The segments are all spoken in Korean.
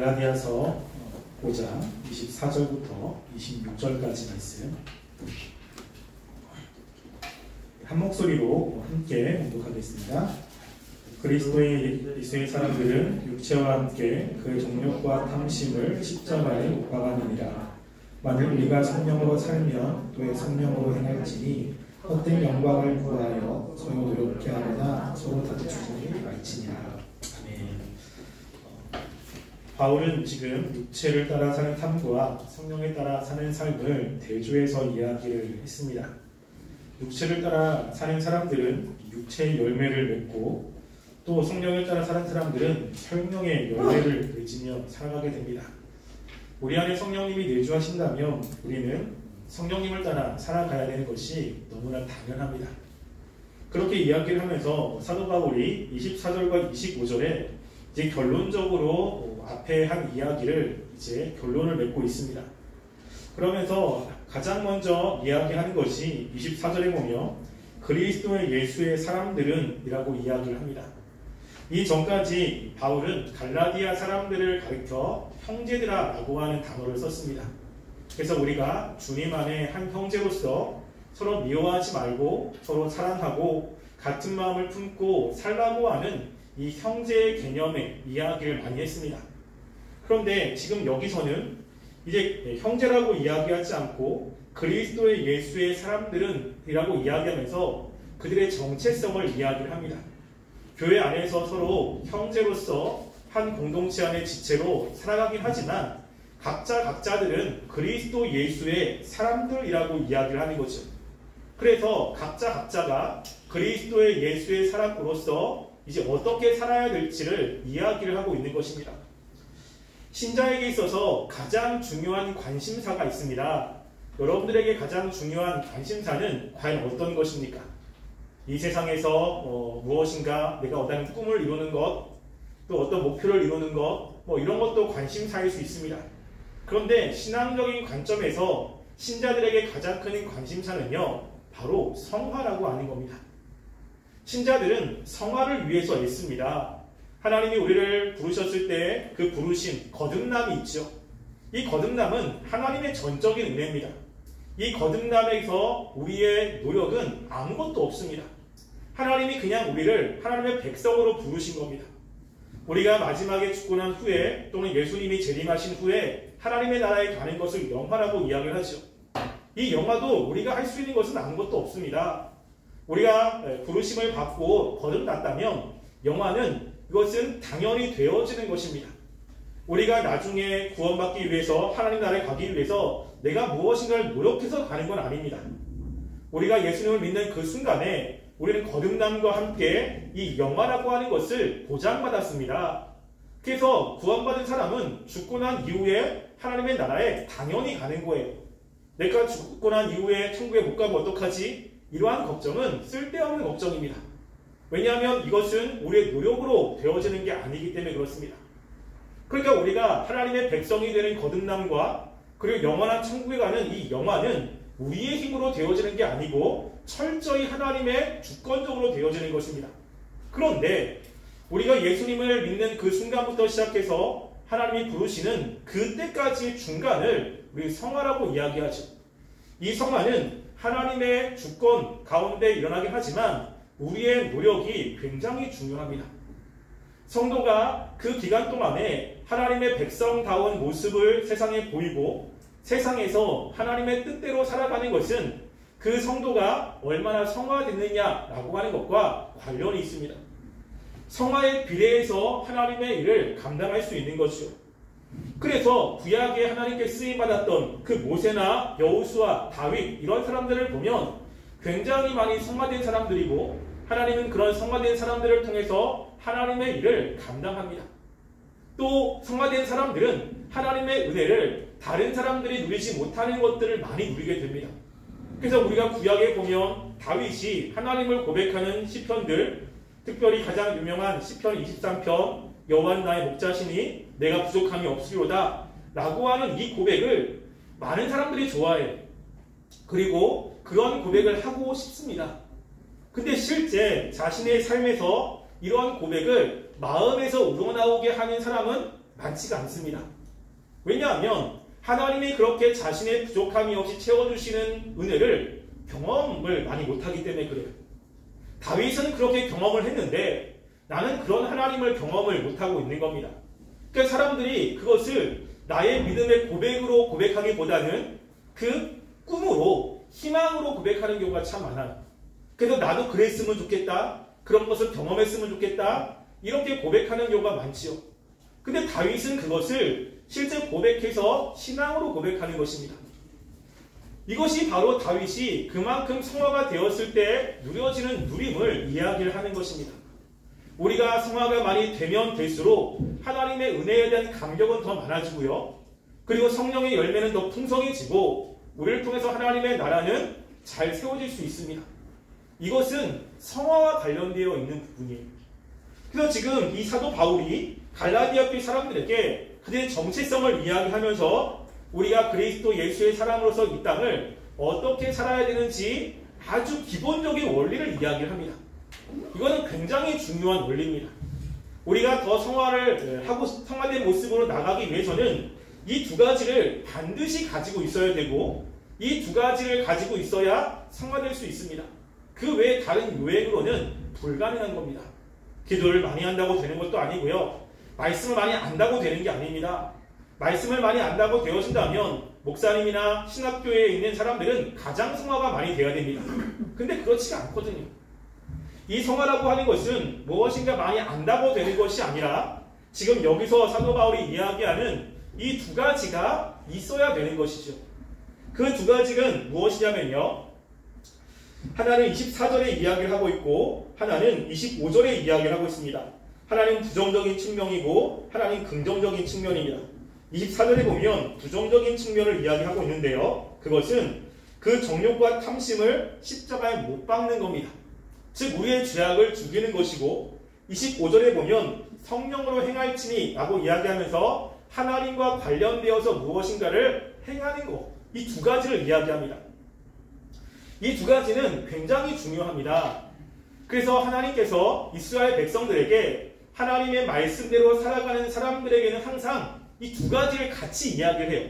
갈라디아서 5장 24절부터 26절까지 말씀 한 목소리로 함께 봉독하겠습니다. 그리스도의 예수의 사람들은 육체와 함께 그의 정욕과 탐심을 십자가에 못 박았느니라. 만일 우리가 성령으로 살면 또 성령으로 행할지니 헛된 영광을 구하여 서로 노력케 하거나 서로 다투지 말지니라. 아멘. 바울은 지금 육체를 따라 사는 삶과 성령에 따라 사는 삶을 대조해서 이야기를 했습니다. 육체를 따라 사는 사람들은 육체의 열매를 맺고 또 성령에 따라 사는 사람들은 성령의 열매를 맺으며 살아가게 됩니다. 우리 안에 성령님이 내주하신다면 우리는 성령님을 따라 살아가야 되는 것이 너무나 당연합니다. 그렇게 이야기를 하면서 사도 바울이 24절과 25절에 이제 결론적으로 앞에 한 이야기를 이제 결론을 맺고 있습니다. 그러면서 가장 먼저 이야기하는 것이 24절에 보면 그리스도의 예수의 사람들은 이라고 이야기를 합니다. 이 전까지 바울은 갈라디아 사람들을 가리켜 형제들아 라고 하는 단어를 썼습니다. 그래서 우리가 주님 안에 한 형제로서 서로 미워하지 말고 서로 사랑하고 같은 마음을 품고 살라고 하는 이 형제의 개념의 이야기를 많이 했습니다. 그런데 지금 여기서는 이제 형제라고 이야기하지 않고 그리스도의 예수의 사람들은 이라고 이야기하면서 그들의 정체성을 이야기를 합니다. 교회 안에서 서로 형제로서 한 공동체 안의 지체로 살아가긴 하지만 각자들은 그리스도 예수의 사람들이라고 이야기를 하는 거죠. 그래서 각자가 그리스도의 예수의 사람으로서 이제 어떻게 살아야 될지를 이야기를 하고 있는 것입니다. 신자에게 있어서 가장 중요한 관심사가 있습니다. 여러분들에게 가장 중요한 관심사는 과연 어떤 것입니까? 이 세상에서 무엇인가 내가 어떤 꿈을 이루는 것, 또 어떤 목표를 이루는 것, 이런 것도 관심사일 수 있습니다. 그런데 신앙적인 관점에서 신자들에게 가장 큰 관심사는요, 바로 성화라고 하는 겁니다. 신자들은 성화를 위해서 애씁니다. 하나님이 우리를 부르셨을 때 그 부르심, 거듭남이 있죠. 이 거듭남은 하나님의 전적인 은혜입니다. 이 거듭남에서 우리의 노력은 아무것도 없습니다. 하나님이 그냥 우리를 하나님의 백성으로 부르신 겁니다. 우리가 마지막에 죽고 난 후에 또는 예수님이 재림하신 후에 하나님의 나라에 가는 것을 영화라고 이야기를 하죠. 이 영화도 우리가 할 수 있는 것은 아무것도 없습니다. 우리가 부르심을 받고 거듭났다면 영화는 이것은 당연히 되어지는 것입니다. 우리가 나중에 구원받기 위해서 하나님 나라에 가기 위해서 내가 무엇인가를 노력해서 가는 건 아닙니다. 우리가 예수님을 믿는 그 순간에 우리는 거듭남과 함께 이 영화라고 하는 것을 보장받았습니다. 그래서 구원받은 사람은 죽고 난 이후에 하나님의 나라에 당연히 가는 거예요. 내가 죽고 난 이후에 천국에 못 가면 어떡하지? 이러한 걱정은 쓸데없는 걱정입니다. 왜냐하면 이것은 우리의 노력으로 되어지는 게 아니기 때문에 그렇습니다. 그러니까 우리가 하나님의 백성이 되는 거듭남과 그리고 영원한 천국에 가는 이 영화는 우리의 힘으로 되어지는 게 아니고 철저히 하나님의 주권적으로 되어지는 것입니다. 그런데 우리가 예수님을 믿는 그 순간부터 시작해서 하나님이 부르시는 그때까지의 중간을 우리 성화라고 이야기하죠. 이 성화는 하나님의 주권 가운데 일어나긴 하지만 우리의 노력이 굉장히 중요합니다. 성도가 그 기간 동안에 하나님의 백성다운 모습을 세상에 보이고 세상에서 하나님의 뜻대로 살아가는 것은 그 성도가 얼마나 성화됐느냐라고 하는 것과 관련이 있습니다. 성화에 비례해서 하나님의 일을 감당할 수 있는 것이죠. 그래서 구약에 하나님께 쓰임받았던 그 모세나 여호수아, 다윗 이런 사람들을 보면 굉장히 많이 성화된 사람들이고 하나님은 그런 성화된 사람들을 통해서 하나님의 일을 감당합니다. 또 성화된 사람들은 하나님의 은혜를 다른 사람들이 누리지 못하는 것들을 많이 누리게 됩니다. 그래서 우리가 구약에 보면 다윗이 하나님을 고백하는 시편들, 특별히 가장 유명한 시편 23편 여호와는 나의 목자시니 내가 부족함이 없으리로다 라고 하는 이 고백을 많은 사람들이 좋아해요. 그리고 그런 고백을 하고 싶습니다. 근데 실제 자신의 삶에서 이러한 고백을 마음에서 우러나오게 하는 사람은 많지가 않습니다. 왜냐하면 하나님이 그렇게 자신의 부족함이 없이 채워주시는 은혜를 경험을 많이 못하기 때문에 그래요. 다윗은 그렇게 경험을 했는데 나는 그런 하나님을 경험을 못하고 있는 겁니다. 그러니까 사람들이 그것을 나의 믿음의 고백으로 고백하기보다는 그 꿈으로 희망으로 고백하는 경우가 참 많아요. 그래서 나도 그랬으면 좋겠다. 그런 것을 경험했으면 좋겠다. 이렇게 고백하는 경우가 많지요. 근데 다윗은 그것을 실제 고백해서 신앙으로 고백하는 것입니다. 이것이 바로 다윗이 그만큼 성화가 되었을 때 누려지는 누림을 이야기를 하는 것입니다. 우리가 성화가 많이 되면 될수록 하나님의 은혜에 대한 감격은 더 많아지고요. 그리고 성령의 열매는 더 풍성해지고 우리를 통해서 하나님의 나라는 잘 세워질 수 있습니다. 이것은 성화와 관련되어 있는 부분이에요. 그래서 지금 이 사도 바울이 갈라디아 교회 사람들에게 그들의 정체성을 이야기하면서 우리가 그리스도 예수의 사람으로서 이 땅을 어떻게 살아야 되는지 아주 기본적인 원리를 이야기를 합니다. 이거는 굉장히 중요한 원리입니다. 우리가 더 성화를 하고 성화된 모습으로 나가기 위해서는 이 두 가지를 반드시 가지고 있어야 되고 이 두 가지를 가지고 있어야 성화될 수 있습니다. 그 외에 다른 요행으로는 불가능한 겁니다. 기도를 많이 한다고 되는 것도 아니고요. 말씀을 많이 안다고 되는 게 아닙니다. 말씀을 많이 안다고 되어진다면 목사님이나 신학교에 있는 사람들은 가장 성화가 많이 돼야 됩니다. 근데 그렇지가 않거든요. 이 성화라고 하는 것은 무엇인가 많이 안다고 되는 것이 아니라 지금 여기서 사도 바울이 이야기하는 이 두 가지가 있어야 되는 것이죠. 그 두 가지는 무엇이냐면요. 하나는 24절에 이야기를 하고 있고 하나는 25절에 이야기를 하고 있습니다. 하나는 부정적인 측면이고 하나는 긍정적인 측면입니다. 24절에 보면 부정적인 측면을 이야기하고 있는데요. 그것은 그 정욕과 탐심을 십자가에 못 박는 겁니다. 즉 우리의 죄악을 죽이는 것이고 25절에 보면 성령으로 행할지니 라고 이야기하면서 하나님과 관련되어서 무엇인가를 행하는 것, 이 두 가지를 이야기합니다. 이 두 가지는 굉장히 중요합니다. 그래서 하나님께서 이스라엘 백성들에게 하나님의 말씀대로 살아가는 사람들에게는 항상 이 두 가지를 같이 이야기를 해요.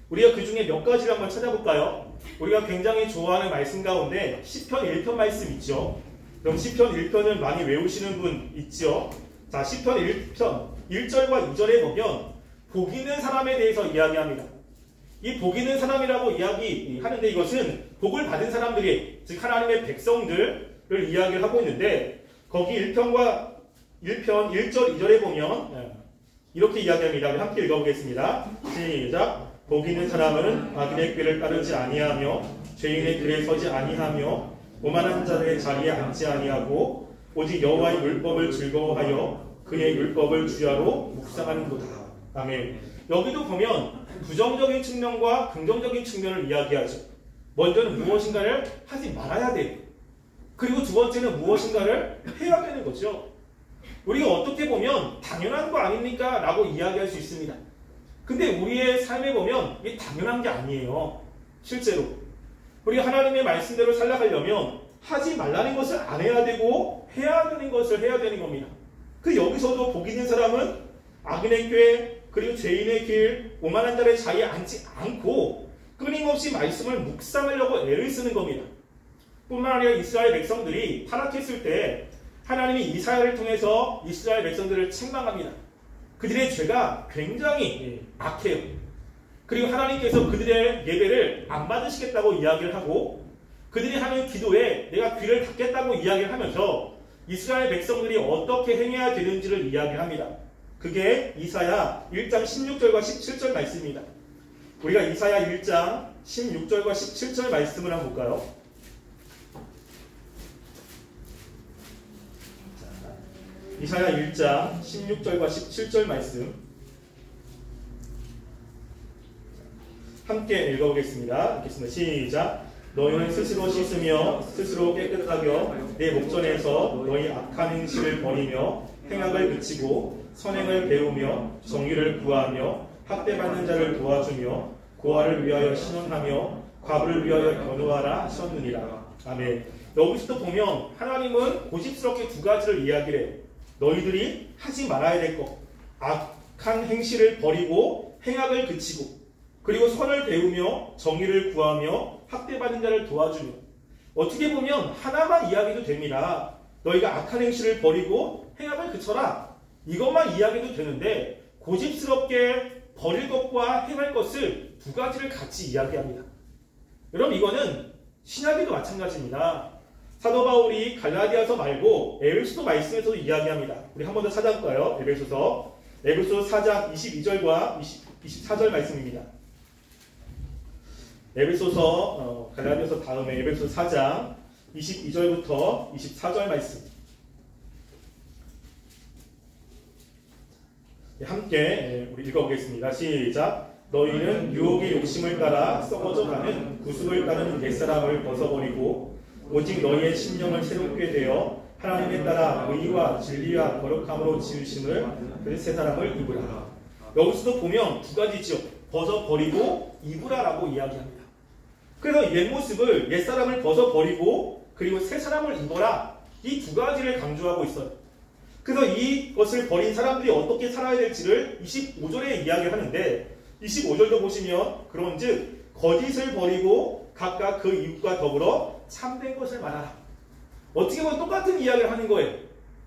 우리가 그 중에 몇 가지를 한번 찾아볼까요? 우리가 굉장히 좋아하는 말씀 가운데 시편 1편 말씀 있죠. 그럼 시편 1편을 많이 외우시는 분 있죠. 자, 시편 1편 1절과 2절에 보면 복 있는 사람에 대해서 이야기합니다. 이 복 있는 사람이라고 이야기하는데 이것은 복을 받은 사람들이 즉 하나님의 백성들을 이야기를 하고 있는데 거기 1편 1절 2절에 보면 이렇게 이야기합니다. 함께 읽어보겠습니다. 시작. 복 있는 사람은 악인의 꾀를 따르지 아니하며 죄인의 길에 서지 아니하며 오만한 자들의 자리에 앉지 아니하고 오직 여호와의 율법을 즐거워하여 그의 율법을 주야로 묵상하는도다. 아멘. 여기도 보면 부정적인 측면과 긍정적인 측면을 이야기하죠. 먼저는 무엇인가를 하지 말아야 돼요. 그리고 두 번째는 무엇인가를 해야 되는 거죠. 우리가 어떻게 보면 당연한 거 아닙니까? 라고 이야기할 수 있습니다. 근데 우리의 삶에 보면 이게 당연한 게 아니에요. 실제로 우리가 하나님의 말씀대로 살아가려면 하지 말라는 것을 안 해야 되고 해야 되는 것을 해야 되는 겁니다. 그 여기서도 복 있는 사람은 악인의 꾀 그리고 죄인의 길 오만한 자의 자리에 앉지 않고 끊임없이 말씀을 묵상하려고 애를 쓰는 겁니다. 뿐만 아니라 이스라엘 백성들이 타락했을 때 하나님이 이사야를 통해서 이스라엘 백성들을 책망합니다. 그들의 죄가 굉장히 악해요. 그리고 하나님께서 그들의 예배를 안 받으시겠다고 이야기를 하고 그들이 하는 기도에 내가 귀를 닫겠다고 이야기를 하면서 이스라엘 백성들이 어떻게 행해야 되는지를 이야기합니다. 그게 이사야 1장 16절과 17절 말씀입니다. 우리가 이사야 1장 16절과 17절 말씀을 한번 볼까요? 이사야 1장 16절과 17절 말씀 함께 읽어보겠습니다. 읽겠습니다. 시작. 너희는 스스로 씻으며 스스로 깨끗하게 내 목전에서 너희 악한 행실을 버리며 행악을 그치고 선행을 배우며 정의를 구하며 학대받는 자를 도와주며 고아를 위하여 신원하며 과부를 위하여 변호하라 하셨느니라. 아멘. 여기서도 보면 하나님은 고집스럽게 두 가지를 이야기를 해요. 너희들이 하지 말아야 될 것, 악한 행실을 버리고 행악을 그치고 그리고 선을 배우며 정의를 구하며 학대받는 자를 도와주며 어떻게 보면 하나만 이야기도 됩니다. 너희가 악한 행실을 버리고 행악을 그쳐라. 이것만 이야기도 되는데 고집스럽게 버릴 것과 행할 것을 두 가지를 같이 이야기합니다. 여러분 이거는 신약에도 마찬가지입니다. 사도 바울이 갈라디아서 말고 에베소서 말씀에서도 이야기합니다. 우리 한 번 더 찾아볼까요? 에베소서 4장 22절과 24절 말씀입니다. 에베소서 갈라디아서 다음에 에베소서 4장 22절부터 24절 말씀 함께 우리 읽어보겠습니다. 시작. 너희는 유혹의 욕심을 따라 썩어져가는 구습을 따르는 옛사람을 벗어버리고 오직 너희의 심령을 새롭게 되어 하나님에 따라 의와 진리와 거룩함으로 지으심을 그 새 사람을 입으라. 여기서도 보면 두 가지죠. 벗어버리고 입으라라고 이야기합니다. 그래서 옛 모습을 옛사람을 벗어버리고 그리고 새 사람을 입어라. 이 두 가지를 강조하고 있어요. 그래서 이것을 버린 사람들이 어떻게 살아야 될지를 25절에 이야기를 하는데 25절도 보시면 그런즉 거짓을 버리고 각각 그 이웃과 더불어 참된 것을 말하라. 어떻게 보면 똑같은 이야기를 하는 거예요.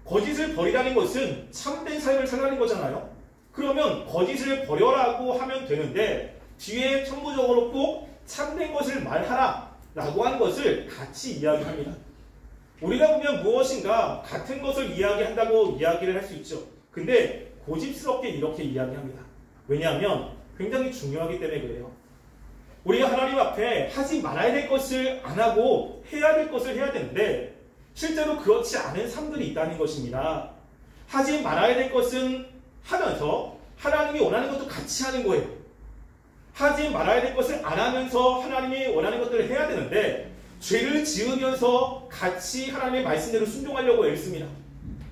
거짓을 버리라는 것은 참된 삶을 살라는 거잖아요. 그러면 거짓을 버려라고 하면 되는데 뒤에 첨부적으로 꼭 참된 것을 말하라 라고 하는 것을 같이 이야기합니다. 우리가 보면 무엇인가 같은 것을 이야기한다고 이야기를 할 수 있죠. 근데 고집스럽게 이렇게 이야기합니다. 왜냐하면 굉장히 중요하기 때문에 그래요. 우리가 하나님 앞에 하지 말아야 될 것을 안 하고 해야 될 것을 해야 되는데 실제로 그렇지 않은 삶들이 있다는 것입니다. 하지 말아야 될 것은 하면서 하나님이 원하는 것도 같이 하는 거예요. 하지 말아야 될 것을 안 하면서 하나님이 원하는 것들을 해야 되는데 죄를 지으면서 같이 하나님의 말씀대로 순종하려고 애씁니다.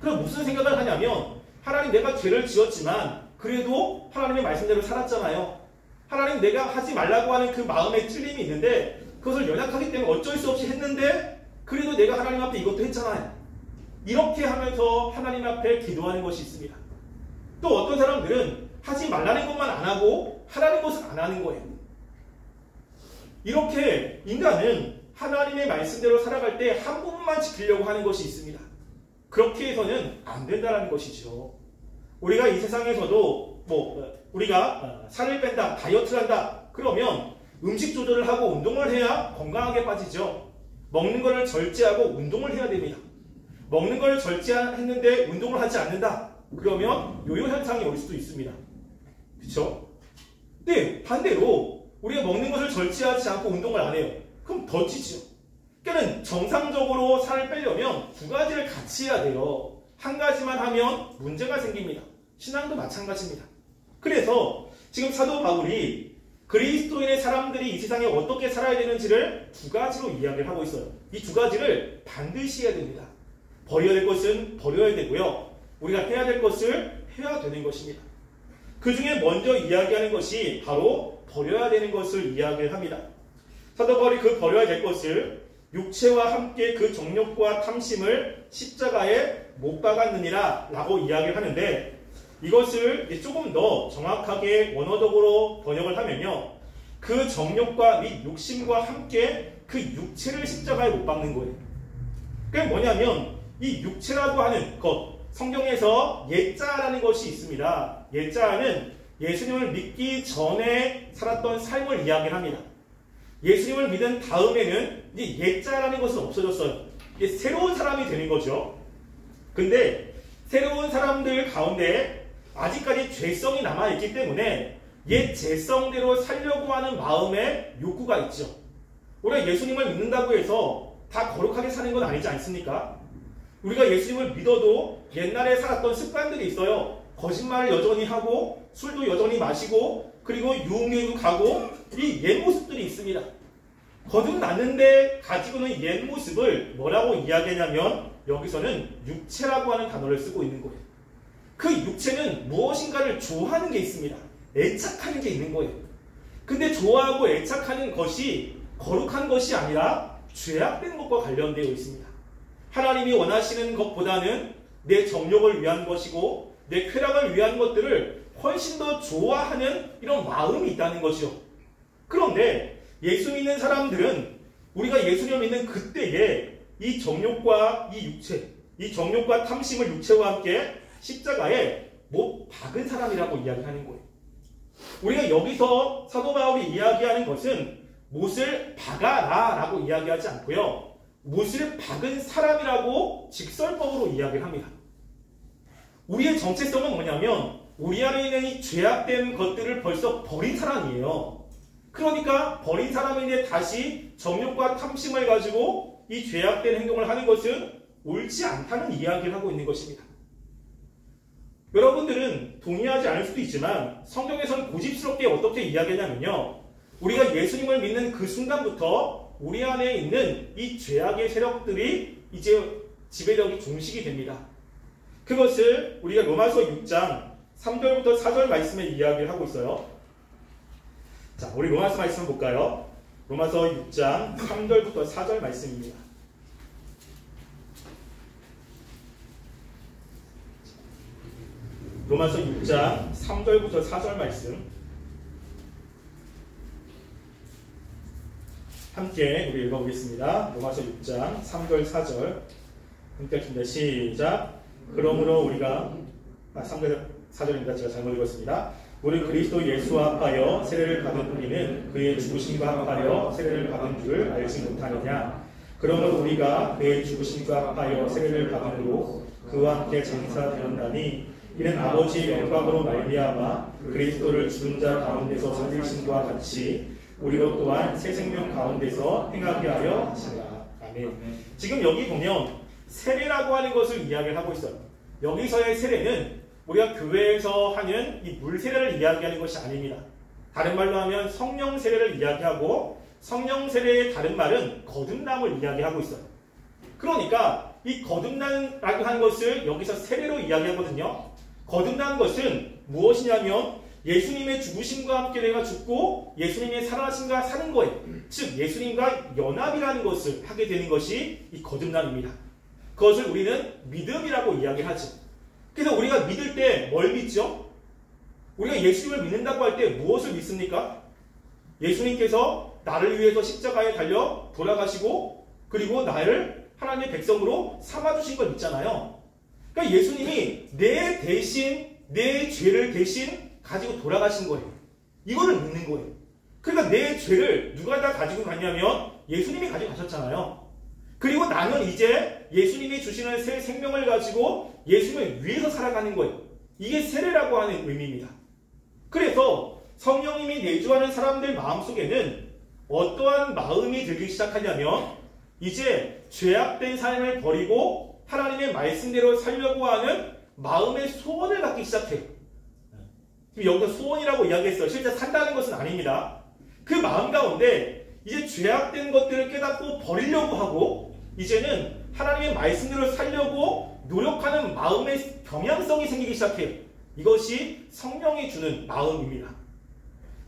그럼 무슨 생각을 하냐면 하나님 내가 죄를 지었지만 그래도 하나님의 말씀대로 살았잖아요. 하나님 내가 하지 말라고 하는 그 마음에 찔림이 있는데 그것을 연약하기 때문에 어쩔 수 없이 했는데 그래도 내가 하나님 앞에 이것도 했잖아요. 이렇게 하면서 하나님 앞에 기도하는 것이 있습니다. 또 어떤 사람들은 하지 말라는 것만 안 하고 하라는 것은 안 하는 거예요. 이렇게 인간은 하나님의 말씀대로 살아갈 때 한 부분만 지키려고 하는 것이 있습니다. 그렇게 해서는 안 된다는 것이죠. 우리가 이 세상에서도 우리가 살을 뺀다, 다이어트를 한다 그러면 음식 조절을 하고 운동을 해야 건강하게 빠지죠. 먹는 것을 절제하고 운동을 해야 됩니다. 먹는 걸 절제했는데 운동을 하지 않는다. 그러면 요요 현상이 올 수도 있습니다. 그렇죠? 네, 반대로 우리가 먹는 것을 절제하지 않고 운동을 안 해요. 그럼 더 찌죠. 그러니까 정상적으로 살을 빼려면 두 가지를 같이 해야 돼요. 한 가지만 하면 문제가 생깁니다. 신앙도 마찬가지입니다. 그래서 지금 사도 바울이 그리스도인의 사람들이 이 세상에 어떻게 살아야 되는지를 두 가지로 이야기를 하고 있어요. 이 두 가지를 반드시 해야 됩니다. 버려야 될 것은 버려야 되고요. 우리가 해야 될 것을 해야 되는 것입니다. 그 중에 먼저 이야기하는 것이 바로 버려야 되는 것을 이야기를 합니다. 사도 바울이 그 버려야 될 것을 육체와 함께 그 정욕과 탐심을 십자가에 못 박았느니라 라고 이야기를 하는데 이것을 조금 더 정확하게 원어적으로 번역을 하면요. 그 정욕과 및 욕심과 함께 그 육체를 십자가에 못 박는 거예요. 그게 뭐냐면 이 육체라고 하는 것, 성경에서 옛자라는 것이 있습니다. 옛자는 예수님을 믿기 전에 살았던 삶을 이야기를 합니다. 예수님을 믿은 다음에는 이 옛자라는 것은 없어졌어요. 이게 새로운 사람이 되는 거죠. 근데 새로운 사람들 가운데 아직까지 죄성이 남아있기 때문에 옛 죄성대로 살려고 하는 마음의 욕구가 있죠. 우리가 예수님을 믿는다고 해서 다 거룩하게 사는 건 아니지 않습니까? 우리가 예수님을 믿어도 옛날에 살았던 습관들이 있어요. 거짓말을 여전히 하고 술도 여전히 마시고 그리고 유흥에도 가고 이 옛 모습들이 있습니다. 거듭났는데 가지고 있는 옛 모습을 뭐라고 이야기하냐면 여기서는 육체라고 하는 단어를 쓰고 있는 거예요. 그 육체는 무엇인가를 좋아하는 게 있습니다. 애착하는 게 있는 거예요. 근데 좋아하고 애착하는 것이 거룩한 것이 아니라 죄악된 것과 관련되어 있습니다. 하나님이 원하시는 것보다는 내 정욕을 위한 것이고 내 쾌락을 위한 것들을 훨씬 더 좋아하는 이런 마음이 있다는 것이요. 그런데 예수 믿는 사람들은 우리가 예수님을 믿는 그때에 이 정욕과 이 육체, 이 정욕과 탐심을 육체와 함께 십자가에 못 박은 사람이라고 이야기하는 거예요. 우리가 여기서 사도 바울이 이야기하는 것은 못을 박아라 라고 이야기하지 않고요. 못을 박은 사람이라고 직설법으로 이야기를 합니다. 우리의 정체성은 뭐냐면 우리 안에 있는 이 죄악된 것들을 벌써 버린 사람이에요. 그러니까 버린 사람인데 다시 정욕과 탐심을 가지고 이 죄악된 행동을 하는 것은 옳지 않다는 이야기를 하고 있는 것입니다. 여러분들은 동의하지 않을 수도 있지만 성경에서는 고집스럽게 어떻게 이야기하냐면요. 우리가 예수님을 믿는 그 순간부터 우리 안에 있는 이 죄악의 세력들이 이제 지배력이 종식이 됩니다. 그것을 우리가 로마서 6장 3절부터 4절 말씀에 이야기를 하고 있어요. 자, 우리 로마서 말씀 볼까요? 로마서 6장 3절부터 4절 말씀입니다. 로마서 6장 3절부터 4절 말씀 함께 우리 읽어보겠습니다. 로마서 6장 3절 4절 함께 읽습니다. 시작. 그러므로 우리가 3절 4절입니다. 제가 잘못 읽었습니다. 우리 그리스도 예수와 합하여 세례를 받은 우리는 그의 죽으심과 합하여 세례를 받은 줄 알지 못하느냐. 그러므로 우리가 그의 죽으심과 합하여 세례를 받음으로 그와 함께 장사되었나니 이는 아버지의 영광으로 말미암아 그리스도를 죽은 자 가운데서 살리심과 같이 우리로 또한 새 생명 가운데서 행하게 하려 하시라. 아멘. 지금 여기 보면 세례라고 하는 것을 이야기를 하고 있어요. 여기서의 세례는 우리가 교회에서 하는 이 물 세례를 이야기하는 것이 아닙니다. 다른 말로 하면 성령 세례를 이야기하고 성령 세례의 다른 말은 거듭남을 이야기하고 있어요. 그러니까 이 거듭남이라고 하는 것을 여기서 세례로 이야기하거든요. 거듭난 것은 무엇이냐면 예수님의 죽으심과 함께 내가 죽고 예수님의 살아나심과 사는 거예요. 즉 예수님과 연합이라는 것을 하게 되는 것이 이 거듭남입니다. 그것을 우리는 믿음이라고 이야기하죠. 그래서 우리가 믿을 때 뭘 믿죠? 우리가 예수님을 믿는다고 할 때 무엇을 믿습니까? 예수님께서 나를 위해서 십자가에 달려 돌아가시고 그리고 나를 하나님의 백성으로 삼아주신 걸 믿잖아요. 그러니까 예수님이 내 대신 내 죄를 대신 가지고 돌아가신 거예요. 이거를 믿는 거예요. 그러니까 내 죄를 누가 다 가지고 갔냐면 예수님이 가지고 가셨잖아요. 그리고 나는 이제 예수님이 주시는 새 생명을 가지고 예수님을 위해서 살아가는 거예요. 이게 세례라고 하는 의미입니다. 그래서 성령님이 내주하는 사람들 마음속에는 어떠한 마음이 들기 시작하냐면 이제 죄악된 삶을 버리고 하나님의 말씀대로 살려고 하는 마음의 소원을 갖기 시작해요. 지금 여기서 소원이라고 이야기했어요. 실제 산다는 것은 아닙니다. 그 마음 가운데 이제 죄악된 것들을 깨닫고 버리려고 하고 이제는 하나님의 말씀대로 살려고 노력하는 마음의 경향성이 생기기 시작해요. 이것이 성령이 주는 마음입니다.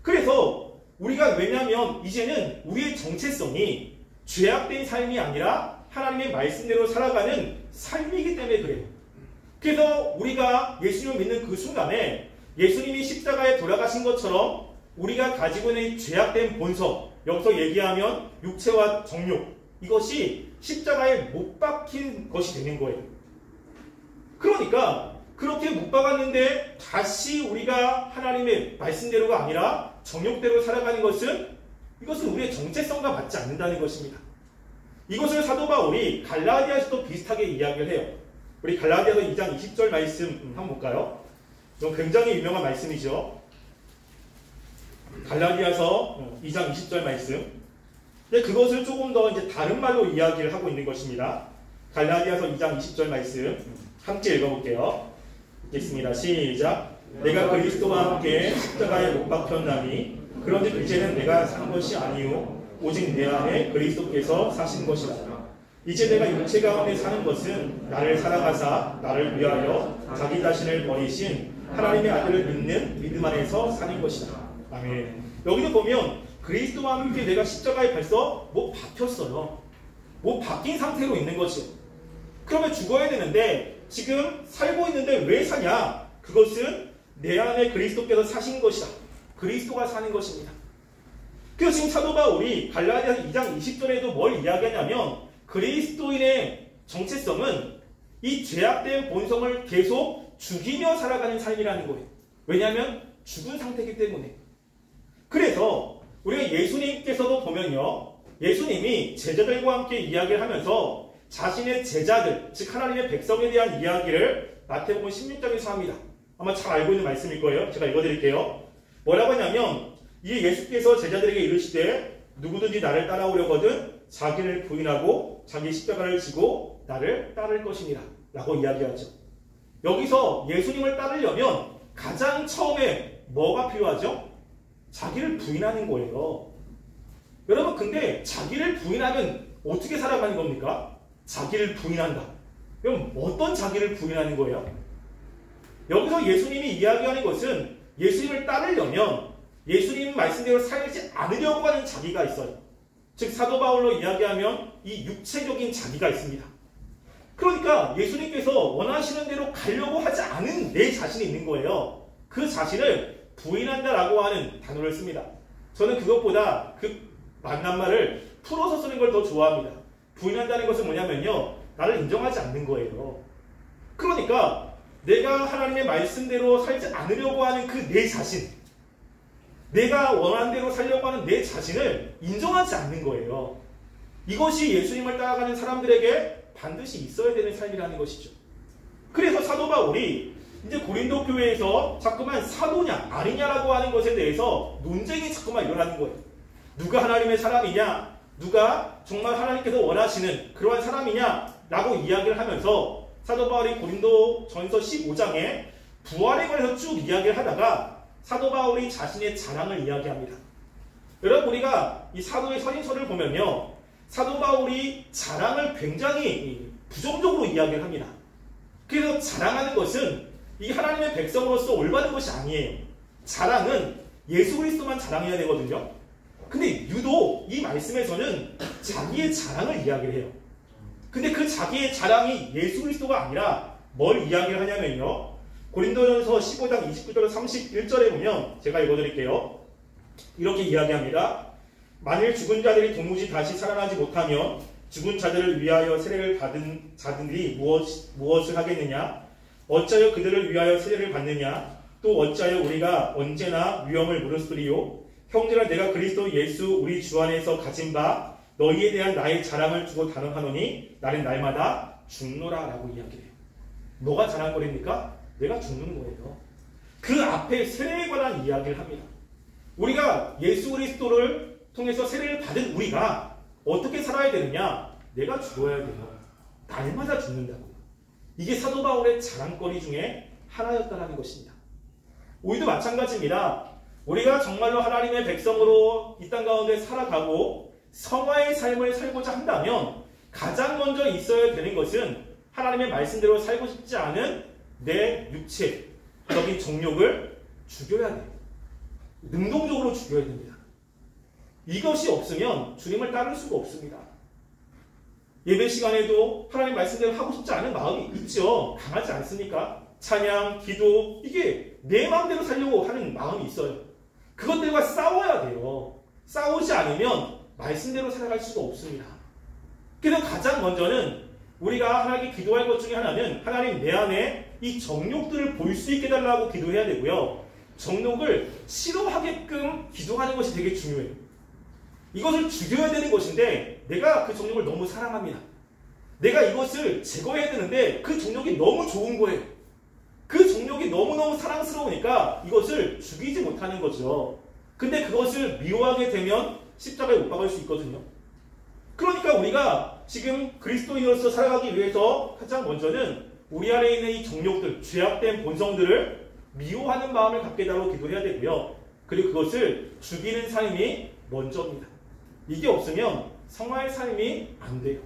그래서 우리가 왜냐하면 이제는 우리의 정체성이 죄악된 삶이 아니라 하나님의 말씀대로 살아가는 삶이기 때문에 그래요. 그래서 우리가 예수님을 믿는 그 순간에 예수님이 십자가에 돌아가신 것처럼 우리가 가지고 있는 죄악된 본성, 여기서 얘기하면 육체와 정욕, 이것이 십자가에 못 박힌 것이 되는 거예요. 그러니까 그렇게 못 박았는데 다시 우리가 하나님의 말씀대로가 아니라 정욕대로 살아가는 것은 이것은 우리의 정체성과 맞지 않는다는 것입니다. 이것을 사도 바울이 갈라디아에서도 비슷하게 이야기를 해요. 우리 갈라디아서 2장 20절 말씀 한번 볼까요? 이건 굉장히 유명한 말씀이죠. 갈라디아서 2장 20절 말씀. 근데 그것을 조금 더 이제 다른 말로 이야기를 하고 있는 것입니다. 갈라디아서 2장 20절 말씀 함께 읽어볼게요. 읽겠습니다. 시작. 내가 그리스도와 함께 십자가에 못 박혔나니 그런즉 이제는 내가 산 것이 아니요 오직 내 안에 그리스도께서 사신 것이라. 이제 내가 육체 가운데 사는 것은 나를 사랑하사 나를 위하여 자기 자신을 버리신 하나님의 아들을 믿는 믿음 안에서 사는 것이다. 아멘. 여기도 보면 그리스도와 함께 내가 십자가에 벌써 못 박혔어요. 못 박힌 상태로 있는 거죠. 그러면 죽어야 되는데 지금 살고 있는데 왜 사냐? 그것은 내 안에 그리스도께서 사신 것이다. 그리스도가 사는 것입니다. 그래서 지금 사도 바울이 갈라디아서 2장 20절에도 뭘 이야기하냐면 그리스도인의 정체성은 이 죄악된 본성을 계속 죽이며 살아가는 삶이라는 거예요. 왜냐하면 죽은 상태이기 때문에. 그래서 우리가 예수님께서도 보면요. 예수님이 제자들과 함께 이야기를 하면서 자신의 제자들, 즉 하나님의 백성에 대한 이야기를 마태복음 16장에서 합니다. 아마 잘 알고 있는 말씀일 거예요. 제가 읽어드릴게요. 뭐라고 하냐면 이 예수께서 제자들에게 이르시되 누구든지 나를 따라오려거든 자기를 부인하고 자기 십자가를 지고 나를 따를 것이니라 라고 이야기하죠. 여기서 예수님을 따르려면 가장 처음에 뭐가 필요하죠? 자기를 부인하는 거예요. 여러분 근데 자기를 부인하면 어떻게 살아가는 겁니까? 자기를 부인한다. 그럼 어떤 자기를 부인하는 거예요? 여기서 예수님이 이야기하는 것은 예수님을 따르려면 예수님 말씀대로 살지 않으려고 하는 자기가 있어요. 즉 사도 바울로 이야기하면 이 육체적인 자기가 있습니다. 그러니까 예수님께서 원하시는 대로 가려고 하지 않은 내 자신이 있는 거예요. 그 자신을 부인한다라고 하는 단어를 씁니다. 저는 그것보다 그 만난 말을 풀어서 쓰는 걸 더 좋아합니다. 부인한다는 것은 뭐냐면요. 나를 인정하지 않는 거예요. 그러니까 내가 하나님의 말씀대로 살지 않으려고 하는 그 내 자신, 내가 원하는 대로 살려고 하는 내 자신을 인정하지 않는 거예요. 이것이 예수님을 따라가는 사람들에게 반드시 있어야 되는 삶이라는 것이죠. 그래서 사도 바울이 이제 고린도 교회에서 자꾸만 사도냐 아니냐라고 하는 것에 대해서 논쟁이 자꾸만 일어나는 거예요. 누가 하나님의 사람이냐, 누가 정말 하나님께서 원하시는 그러한 사람이냐라고 이야기를 하면서 사도 바울이 고린도 전서 15장에 부활에 관해서 쭉 이야기를 하다가 사도 바울이 자신의 자랑을 이야기합니다. 여러분 우리가 이 사도의 서신서를 보면요. 사도 바울이 자랑을 굉장히 부정적으로 이야기를 합니다. 그래서 자랑하는 것은 이 하나님의 백성으로서 올바른 것이 아니에요. 자랑은 예수 그리스도만 자랑해야 되거든요. 근데 유독 이 말씀에서는 자기의 자랑을 이야기를 해요. 근데 그 자기의 자랑이 예수 그리스도가 아니라 뭘 이야기를 하냐면요. 고린도전서 15장 29절에서 31절에 보면 제가 읽어드릴게요. 이렇게 이야기합니다. 만일 죽은 자들이 도무지 다시 살아나지 못하면 죽은 자들을 위하여 세례를 받은 자들이 무엇을 하겠느냐? 어찌하여 그들을 위하여 세례를 받느냐? 또 어찌하여 우리가 언제나 위험을 무릅쓰리요? 형제라 내가 그리스도 예수 우리 주 안에서 가진 바 너희에 대한 나의 자랑을 두고 단언하노니 나는 날마다 죽노라 라고 이야기해요. 뭐가 자랑거리입니까? 내가 죽는 거예요. 그 앞에 세례에 관한 이야기를 합니다. 우리가 예수 그리스도를 통해서 세례를 받은 우리가 어떻게 살아야 되느냐? 내가 죽어야 돼요. 날마다 죽는다고. 이게 사도 바울의 자랑거리 중에 하나였다는 것입니다. 우리도 마찬가지입니다. 우리가 정말로 하나님의 백성으로 이 땅 가운데 살아가고 성화의 삶을 살고자 한다면 가장 먼저 있어야 되는 것은 하나님의 말씀대로 살고 싶지 않은 내 육체적인 정욕을 죽여야 돼요. 능동적으로 죽여야 됩니다. 이것이 없으면 주님을 따를 수가 없습니다. 예배 시간에도 하나님 말씀대로 하고 싶지 않은 마음이 있죠. 강하지 않습니까? 찬양, 기도 이게 내 마음대로 살려고 하는 마음이 있어요. 그것들과 싸워야 돼요. 싸우지 않으면 말씀대로 살아갈 수가 없습니다. 그래서 가장 먼저는 우리가 하나님께 기도할 것 중에 하나는 하나님 내 안에 이 정욕들을 볼 수 있게 해달라고 기도해야 되고요. 정욕을 싫어하게끔 기도하는 것이 되게 중요해요. 이것을 죽여야 되는 것인데 내가 그 정욕을 너무 사랑합니다. 내가 이것을 제거해야 되는데 그 정욕이 너무 좋은 거예요. 그 정욕이 너무너무 사랑스러우니까 이것을 죽이지 못하는 거죠. 근데 그것을 미워하게 되면 십자가에 못 박을 수 있거든요. 그러니까 우리가 지금 그리스도인으로서 살아가기 위해서 가장 먼저는 우리 안에 있는 이 정욕들, 죄악된 본성들을 미워하는 마음을 갖게 달라고 기도해야 되고요. 그리고 그것을 죽이는 삶이 먼저입니다. 이게 없으면 성화의 삶이 안 돼요.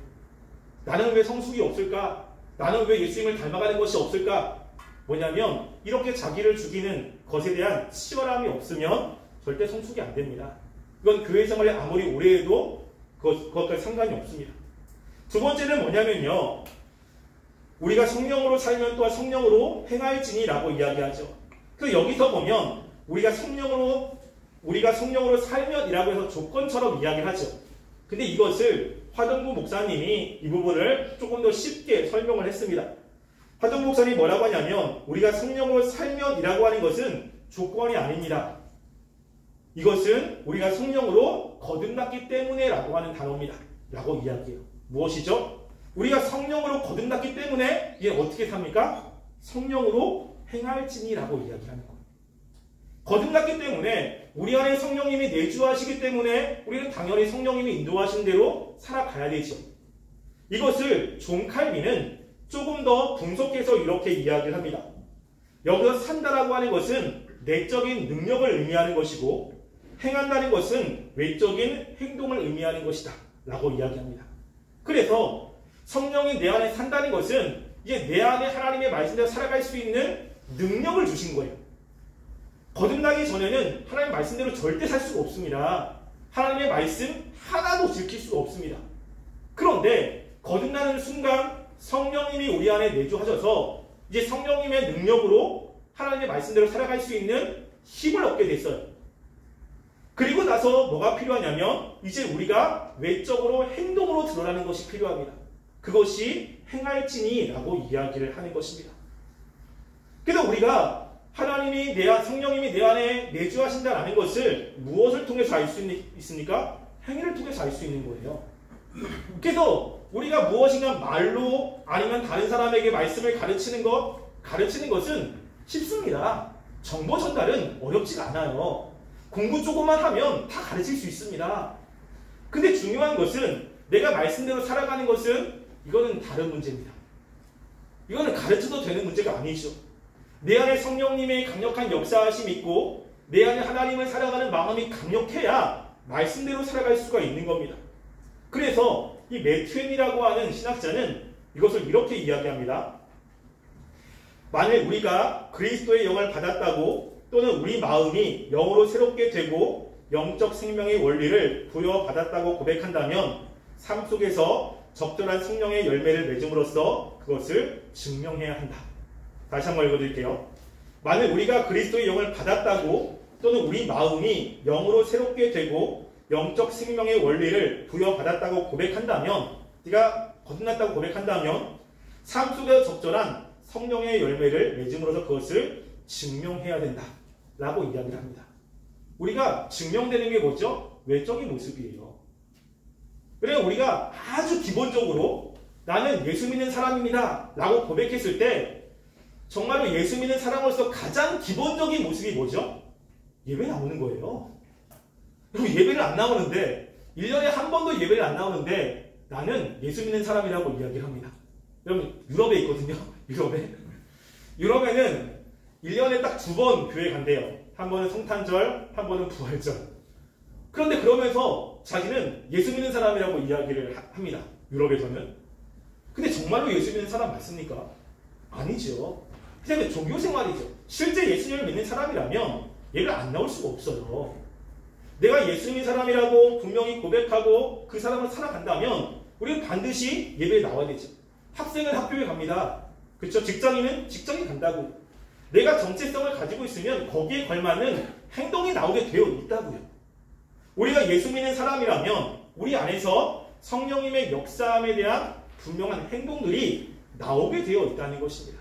나는 왜 성숙이 없을까? 나는 왜 예수님을 닮아가는 것이 없을까? 뭐냐면 이렇게 자기를 죽이는 것에 대한 치열함이 없으면 절대 성숙이 안 됩니다. 이건 교회 생활에 아무리 오래 해도 그것과 상관이 없습니다. 두 번째는 뭐냐면요. 우리가 성령으로 살면 또한 성령으로 행할지니라고 이야기하죠. 그래서 여기서 보면 우리가 성령으로 살면이라고 해서 조건처럼 이야기를 하죠. 근데 이것을 화정부 목사님이 이 부분을 조금 더 쉽게 설명을 했습니다. 화정부 목사님이 뭐라고 하냐면 우리가 성령으로 살면이라고 하는 것은 조건이 아닙니다. 이것은 우리가 성령으로 거듭났기 때문에 라고 하는 단어입니다. 라고 이야기해요. 무엇이죠? 우리가 성령으로 거듭났기 때문에 이게 어떻게 삽니까? 성령으로 행할지니라고 이야기하는 거예요. 거듭났기 때문에 우리 안에 성령님이 내주하시기 때문에 우리는 당연히 성령님이 인도하신 대로 살아가야 되죠. 이것을 존 칼빈은 조금 더 분석해서 이렇게 이야기를 합니다. 여기서 산다라고 하는 것은 내적인 능력을 의미하는 것이고 행한다는 것은 외적인 행동을 의미하는 것이다 라고 이야기합니다. 그래서 성령이 내 안에 산다는 것은 이제 내 안에 하나님의 말씀대로 살아갈 수 있는 능력을 주신 거예요. 거듭나기 전에는 하나님의 말씀대로 절대 살 수가 없습니다. 하나님의 말씀 하나도 지킬 수가 없습니다. 그런데 거듭나는 순간 성령님이 우리 안에 내주하셔서 이제 성령님의 능력으로 하나님의 말씀대로 살아갈 수 있는 힘을 얻게 됐어요. 그리고 나서 뭐가 필요하냐면 이제 우리가 외적으로 행동으로 드러나는 것이 필요합니다. 그것이 행할지니라고 이야기를 하는 것입니다. 그래서 우리가 하나님이 성령님이 내 안에 내주하신다라는 것을 무엇을 통해서 알 수 있습니까? 행위를 통해서 알 수 있는 거예요. 그래서 우리가 무엇인가 말로 아니면 다른 사람에게 말씀을 가르치는 것은 쉽습니다. 정보 전달은 어렵지가 않아요. 공부 조금만 하면 다 가르칠 수 있습니다. 근데 중요한 것은 내가 말씀대로 살아가는 것은 이거는 다른 문제입니다. 이거는 가르쳐도 되는 문제가 아니죠. 내 안에 성령님의 강력한 역사하심이 있고 내 안에 하나님을 살아가는 마음이 강력해야 말씀대로 살아갈 수가 있는 겁니다. 그래서 이 매튜엔이라고 하는 신학자는 이것을 이렇게 이야기합니다. 만일 우리가 그리스도의 영을 받았다고 또는 우리 마음이 영으로 새롭게 되고 영적 생명의 원리를 부여받았다고 고백한다면 삶 속에서 적절한 성령의 열매를 맺음으로써 그것을 증명해야 한다. 다시 한번 읽어드릴게요. 만일 우리가 그리스도의 영을 받았다고 또는 우리 마음이 영으로 새롭게 되고 영적 생명의 원리를 부여받았다고 고백한다면, 네가 거듭났다고 고백한다면 삶 속에서 적절한 성령의 열매를 맺음으로써 그것을 증명해야 된다 라고 이야기를 합니다. 우리가 증명되는 게 뭐죠? 외적인 모습이에요. 그래서 우리가 아주 기본적으로 나는 예수 믿는 사람입니다 라고 고백했을 때 정말로 예수 믿는 사람으로서 가장 기본적인 모습이 뭐죠? 예배 나오는 거예요. 그리고 예배를 안 나오는데 1년에 한 번도 예배를 안 나오는데 나는 예수 믿는 사람이라고 이야기를 합니다. 여러분 유럽에 있거든요. 유럽에는 1년에 딱 2번 교회 간대요. 한 번은 성탄절, 한 번은 부활절. 그런데 그러면서 자기는 예수 믿는 사람이라고 이야기를 합니다. 유럽에서는. 근데 정말로 예수 믿는 사람 맞습니까? 아니죠. 그냥 종교 생활이죠. 실제 예수님을 믿는 사람이라면 예를 안 나올 수가 없어요. 내가 예수 믿는 사람이라고 분명히 고백하고 그 사람을 살아간다면 우리는 반드시 예배에 나와야 되죠. 학생은 학교에 갑니다. 그렇죠? 직장인은 직장에 간다고요. 내가 정체성을 가지고 있으면 거기에 걸맞는 행동이 나오게 되어 있다고요. 우리가 예수 믿는 사람이라면 우리 안에서 성령님의 역사함에 대한 분명한 행동들이 나오게 되어 있다는 것입니다.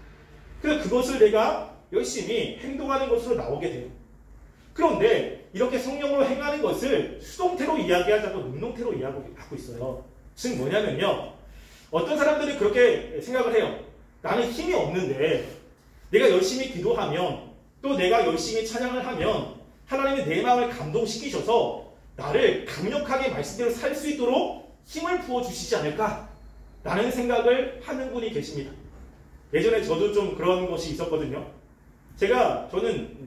그래서 그것을 내가 열심히 행동하는 것으로 나오게 돼요. 그런데 이렇게 성령으로 행하는 것을 수동태로 이야기하지 않고 능동태로 이야기하고 있어요. 즉 뭐냐면요. 어떤 사람들이 그렇게 생각을 해요. 나는 힘이 없는데 내가 열심히 기도하면 또 내가 열심히 찬양을 하면 하나님이 내 마음을 감동시키셔서 나를 강력하게 말씀대로 살 수 있도록 힘을 부어주시지 않을까? 라는 생각을 하는 분이 계십니다. 예전에 저도 좀 그런 것이 있었거든요. 저는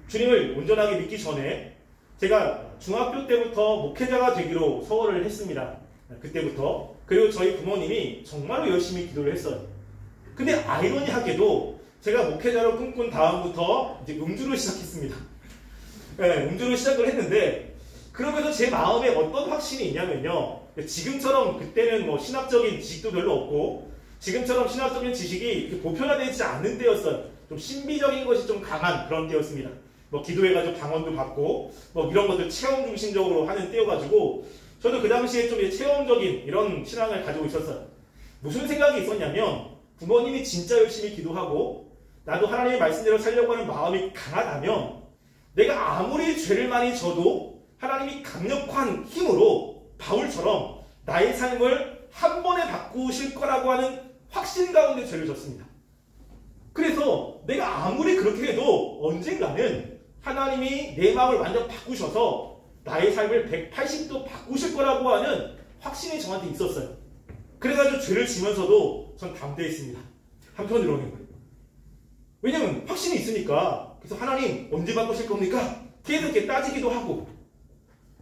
주님을 온전하게 믿기 전에 제가 중학교 때부터 목회자가 되기로 서원을 했습니다. 그때부터. 그리고 저희 부모님이 정말로 열심히 기도를 했어요. 근데 아이러니하게도 제가 목회자로 꿈꾼 다음부터 이제 음주를 시작했습니다. 네, 음주를 시작을 했는데 그러면서 제 마음에 어떤 확신이 있냐면요. 지금처럼 그때는 신학적인 지식도 별로 없고 지금처럼 신학적인 지식이 이렇게 보편화되지 않는 때였어요. 좀 신비적인 것이 좀 강한 그런 때였습니다. 뭐 기도해가지고 방언도 받고 뭐 이런 것들 체험 중심적으로 하는 때여가지고 저도 그 당시에 좀 체험적인 이런 신앙을 가지고 있었어요. 무슨 생각이 있었냐면 부모님이 진짜 열심히 기도하고 나도 하나님의 말씀대로 살려고 하는 마음이 강하다면 내가 아무리 죄를 많이 져도 하나님이 강력한 힘으로 바울처럼 나의 삶을 한 번에 바꾸실 거라고 하는 확신 가운데 죄를 졌습니다. 그래서 내가 아무리 그렇게 해도 언젠가는 하나님이 내 마음을 완전 바꾸셔서 나의 삶을 180도 바꾸실 거라고 하는 확신이 저한테 있었어요. 그래가지고 죄를 지면서도 전 담대했습니다. 한편으로는. 왜냐면 확신이 있으니까. 그래서 하나님 언제 바꾸실 겁니까? 계속 이렇게 따지기도 하고.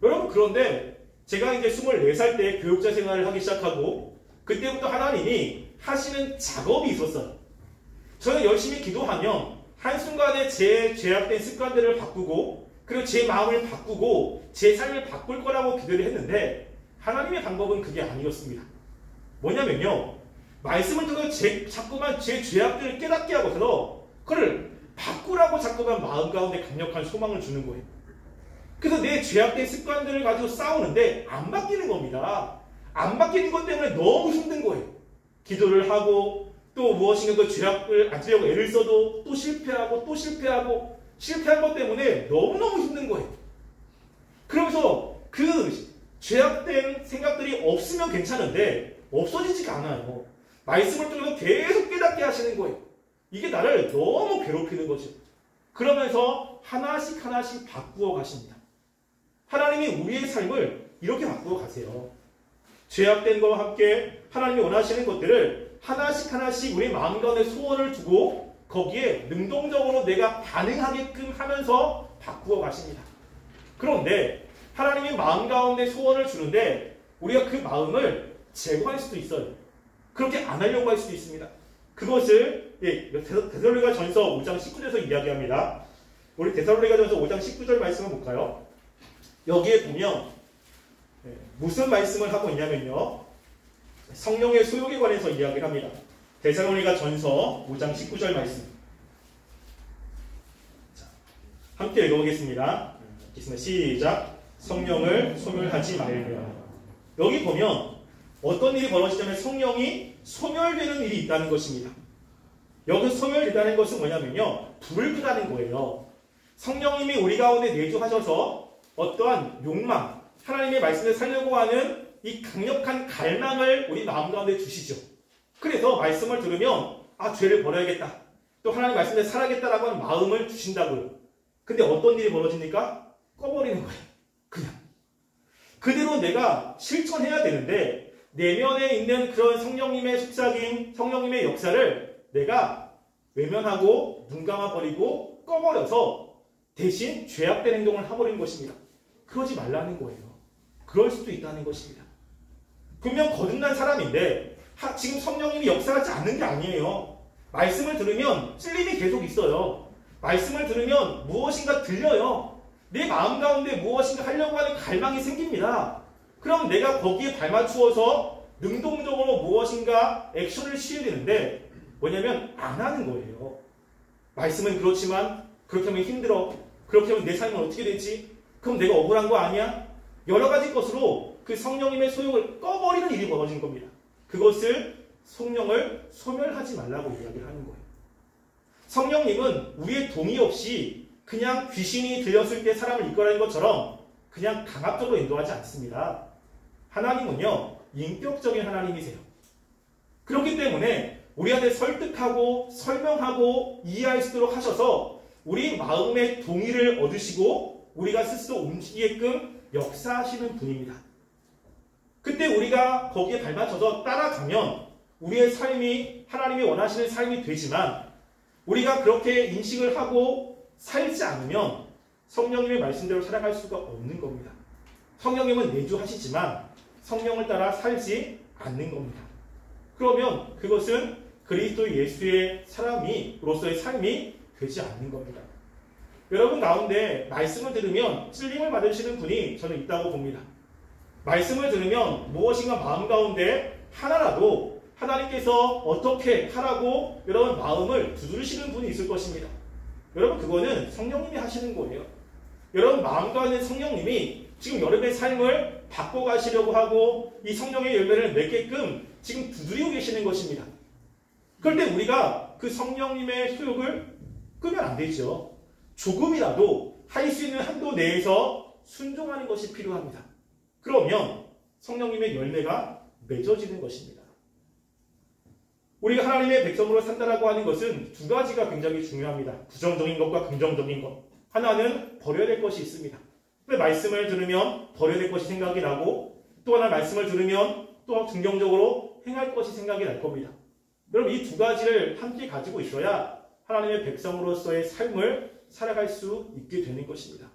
여러분 그런데 제가 이제 24살 때 교육자 생활을 하기 시작하고 그때부터 하나님이 하시는 작업이 있었어요. 저는 열심히 기도하면 한순간에 제 죄악된 습관들을 바꾸고 그리고 제 마음을 바꾸고 제 삶을 바꿀 거라고 기도를 했는데 하나님의 방법은 그게 아니었습니다. 뭐냐면요. 말씀을 통해서 자꾸만 제 죄악들을 깨닫게 하고서 그걸 바꾸라고 자꾸만 마음 가운데 강력한 소망을 주는 거예요. 그래서 내 죄악된 습관들을 가지고 싸우는데 안 바뀌는 겁니다. 안 바뀌는 것 때문에 너무 힘든 거예요. 기도를 하고 또 무엇인가 그 죄악을 안 지려고 애를 써도 또 실패하고 또 실패하고 실패한 것 때문에 너무너무 힘든 거예요. 그러면서 그 죄악된 생각들이 없으면 괜찮은데 없어지지가 않아요. 말씀을 통해서 계속 깨닫게 하시는 거예요. 이게 나를 너무 괴롭히는 거죠. 그러면서 하나씩 하나씩 바꾸어 가십니다. 하나님이 우리의 삶을 이렇게 바꾸어 가세요. 죄악된 것과 함께 하나님이 원하시는 것들을 하나씩 하나씩 우리 마음 가운데 소원을 두고 거기에 능동적으로 내가 반응하게끔 하면서 바꾸어 가십니다. 그런데 하나님이 마음 가운데 소원을 주는데 우리가 그 마음을 제거할 수도 있어요. 그렇게 안 하려고 할 수도 있습니다. 그것을 데살로니가 전서 5장 19절에서 이야기합니다. 우리 데살로니가 전서 5장 19절 말씀을 볼까요? 여기에 보면 무슨 말씀을 하고 있냐면요. 성령의 소욕에 관해서 이야기를 합니다. 데살로니가 전서 5장 19절 말씀. 자, 함께 읽어보겠습니다. 시작. 성령을 소멸하지 말며. 여기 보면 어떤 일이 벌어지냐면 성령이 소멸되는 일이 있다는 것입니다. 여기 소멸되다는 것은 뭐냐면요. 불을 끄다는 거예요. 성령님이 우리 가운데 내주하셔서 어떠한 욕망, 하나님의 말씀을 살려고 하는 이 강력한 갈망을 우리 마음 가운데 주시죠. 그래서 말씀을 들으면 죄를 버려야겠다. 또 하나님 말씀에 살아야겠다라고 하는 마음을 주신다고요. 근데 어떤 일이 벌어집니까? 꺼버리는 거예요. 그냥. 그대로 내가 실천해야 되는데 내면에 있는 그런 성령님의 속삭임, 성령님의 역사를 내가 외면하고 눈 감아버리고 꺼버려서 대신 죄악된 행동을 해버리는 것입니다. 그러지 말라는 거예요. 그럴 수도 있다는 것입니다. 분명 거듭난 사람인데 지금 성령님이 역사하지 않는 게 아니에요. 말씀을 들으면 찔림이 계속 있어요. 말씀을 들으면 무엇인가 들려요. 내 마음 가운데 무엇인가 하려고 하는 갈망이 생깁니다. 그럼 내가 거기에 발맞추어서 능동적으로 무엇인가 액션을 취해야 되는데 뭐냐면 안 하는 거예요. 말씀은 그렇지만 그렇게 하면 힘들어. 그렇게 하면 내 삶은 어떻게 되지? 그럼 내가 억울한 거 아니야? 여러 가지 것으로 그 성령님의 소욕을 꺼버리는 일이 벌어진 겁니다. 그것을 성령을 소멸하지 말라고 이야기를 하는 거예요. 성령님은 우리의 동의 없이 그냥 귀신이 들렸을 때 사람을 이끌어내는 것처럼 그냥 강압적으로 인도하지 않습니다. 하나님은요, 인격적인 하나님이세요. 그렇기 때문에 우리한테 설득하고 설명하고 이해할 수 있도록 하셔서 우리 마음의 동의를 얻으시고 우리가 스스로 움직이게끔 역사하시는 분입니다. 그때 우리가 거기에 발맞춰서 따라가면 우리의 삶이 하나님이 원하시는 삶이 되지만 우리가 그렇게 인식을 하고 살지 않으면 성령님의 말씀대로 살아갈 수가 없는 겁니다. 성령님은 내주하시지만 성령을 따라 살지 않는 겁니다. 그러면 그것은 그리스도 예수의 사람으로서의 삶이 되지 않는 겁니다. 여러분 가운데 말씀을 들으면 찔림을 받으시는 분이 저는 있다고 봅니다. 말씀을 들으면 무엇인가 마음 가운데 하나라도 하나님께서 어떻게 하라고 여러분 마음을 두드리시는 분이 있을 것입니다. 여러분 그거는 성령님이 하시는 거예요. 여러분 마음과 있는 성령님이 지금 여러분의 삶을 바꿔가시려고 하고 이 성령의 열매를 맺게끔 지금 두드리고 계시는 것입니다. 그럴 때 우리가 그 성령님의 소욕을 끄면 안 되죠. 조금이라도 할 수 있는 한도 내에서 순종하는 것이 필요합니다. 그러면 성령님의 열매가 맺어지는 것입니다. 우리가 하나님의 백성으로 산다라고 하는 것은 두 가지가 굉장히 중요합니다. 부정적인 것과 긍정적인 것. 하나는 버려야 될 것이 있습니다. 말씀을 들으면 버려야 될 것이 생각이 나고 또 하나 말씀을 들으면 또 긍정적으로 행할 것이 생각이 날 겁니다. 여러분 이 두 가지를 함께 가지고 있어야 하나님의 백성으로서의 삶을 살아갈 수 있게 되는 것입니다.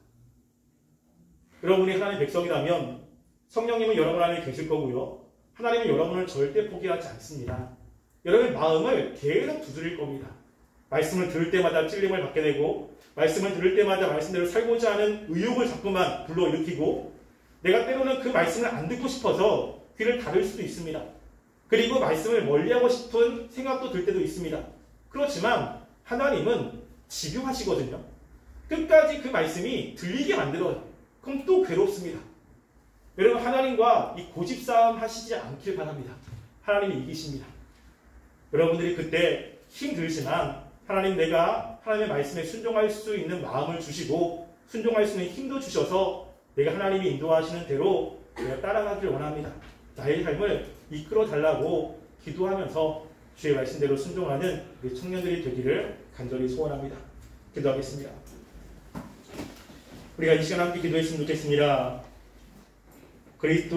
여러분이 하나님의 백성이라면 성령님은 여러분 안에 계실 거고요. 하나님은 여러분을 절대 포기하지 않습니다. 여러분의 마음을 계속 두드릴 겁니다. 말씀을 들을 때마다 찔림을 받게 되고 말씀을 들을 때마다 말씀대로 살고자 하는 의욕을 자꾸만 불러일으키고 내가 때로는 그 말씀을 안 듣고 싶어서 귀를 닫을 수도 있습니다. 그리고 말씀을 멀리하고 싶은 생각도 들 때도 있습니다. 그렇지만 하나님은 집요하시거든요. 끝까지 그 말씀이 들리게 만들어요. 그럼 또 괴롭습니다. 여러분 하나님과 이 고집싸움 하시지 않길 바랍니다. 하나님이 이기십니다. 여러분들이 그때 힘들지만 하나님 내가 하나님의 말씀에 순종할 수 있는 마음을 주시고 순종할 수 있는 힘도 주셔서 내가 하나님이 인도하시는 대로 내가 따라가길 원합니다. 나의 삶을 이끌어 달라고 기도하면서 주의 말씀대로 순종하는 우리 청년들이 되기를 간절히 소원합니다. 기도하겠습니다. 우리가 이 시간 함께 기도했으면 좋겠습니다. 그리스도